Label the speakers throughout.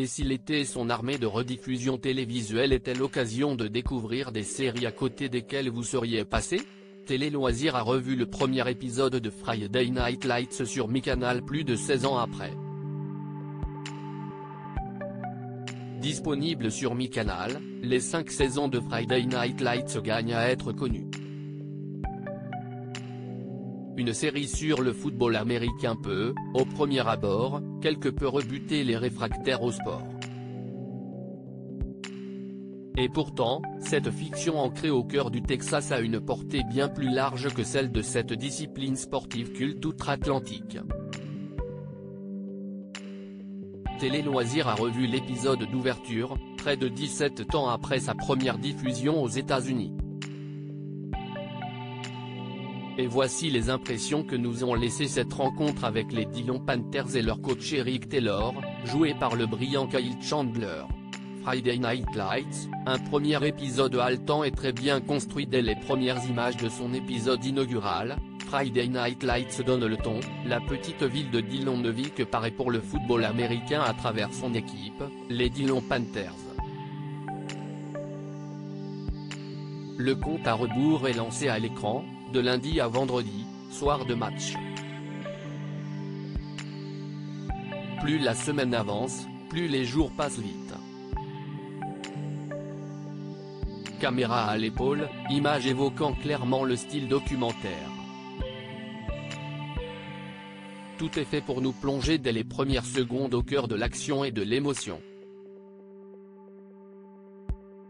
Speaker 1: Et si l'été et son armée de rediffusion télévisuelle était l'occasion de découvrir des séries à côté desquelles vous seriez passé? Télé Loisirs a revu le premier épisode de Friday Night Lights sur MyCanal plus de 16 ans après. Disponible sur MyCanal, les 5 saisons de Friday Night Lights gagnent à être connues. Une série sur le football américain peut, au premier abord, quelque peu rebuter les réfractaires au sport. Et pourtant, cette fiction ancrée au cœur du Texas a une portée bien plus large que celle de cette discipline sportive culte outre-Atlantique. Télé Loisirs a revu l'épisode d'ouverture, près de 17 ans après sa première diffusion aux États-Unis. Et voici les impressions que nous ont laissées cette rencontre avec les Dillon Panthers et leur coach Eric Taylor, joué par le brillant Kyle Chandler. Friday Night Lights, un premier épisode haletant et très bien construit dès les premières images de son épisode inaugural. Friday Night Lights donne le ton, la petite ville de Dillon ne vit que paraît pour le football américain à travers son équipe, les Dillon Panthers. Le compte à rebours est lancé à l'écran, de lundi à vendredi, soir de match. Plus la semaine avance, plus les jours passent vite. Caméra à l'épaule, images évoquant clairement le style documentaire. Tout est fait pour nous plonger dès les premières secondes au cœur de l'action et de l'émotion.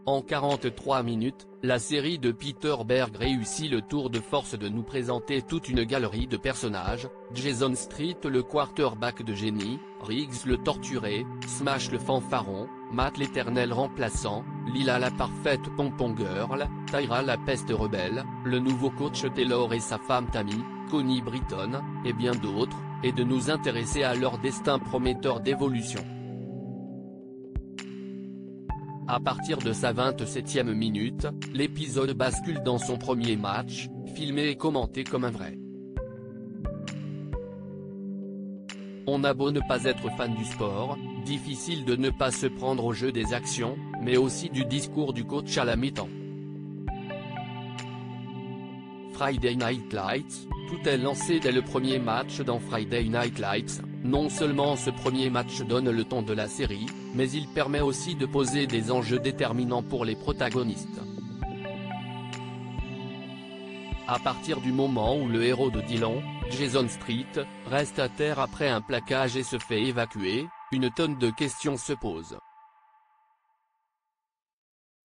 Speaker 1: En 43 minutes, la série de Peter Berg réussit le tour de force de nous présenter toute une galerie de personnages: Jason Street le quarterback de génie, Riggs le torturé, Smash le fanfaron, Matt l'éternel remplaçant, Lila la parfaite pompon girl, Tyra la peste rebelle, le nouveau coach Taylor et sa femme Tammy, Connie Britton, et bien d'autres, et de nous intéresser à leur destin prometteur d'évolution. À partir de sa 27e minute, l'épisode bascule dans son premier match, filmé et commenté comme un vrai. On a beau ne pas être fan du sport, difficile de ne pas se prendre au jeu des actions, mais aussi du discours du coach à la mi-temps. Friday Night Lights, tout est lancé dès le premier match dans Friday Night Lights. Non seulement ce premier match donne le ton de la série, mais il permet aussi de poser des enjeux déterminants pour les protagonistes. À partir du moment où le héros de Dillon, Jason Street, reste à terre après un plaquage et se fait évacuer, une tonne de questions se posent.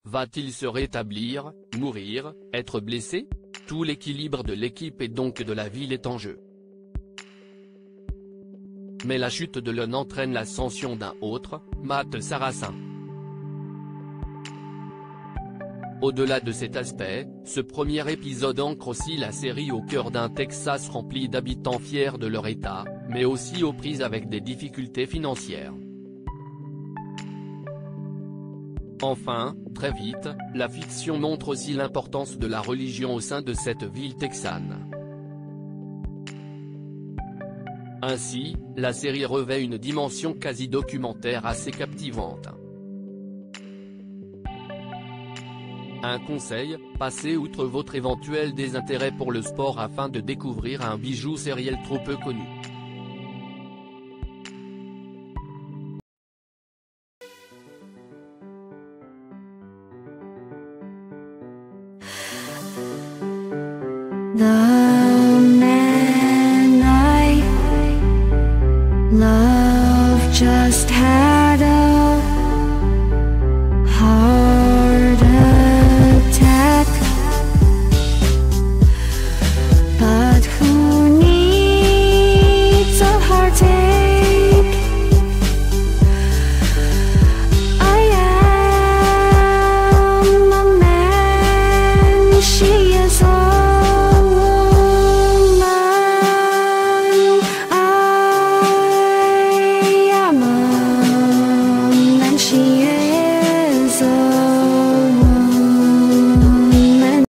Speaker 1: Va-t-il se rétablir, mourir, être blessé? Tout l'équilibre de l'équipe et donc de la ville est en jeu. Mais la chute de l'un entraîne l'ascension d'un autre, Matt Saracen. Au-delà de cet aspect, ce premier épisode ancre aussi la série au cœur d'un Texas rempli d'habitants fiers de leur état, mais aussi aux prises avec des difficultés financières. Enfin, très vite, la fiction montre aussi l'importance de la religion au sein de cette ville texane. Ainsi, la série revêt une dimension quasi-documentaire assez captivante. Un conseil, passez outre votre éventuel désintérêt pour le sport afin de découvrir un bijou sériel trop peu connu.
Speaker 2: 나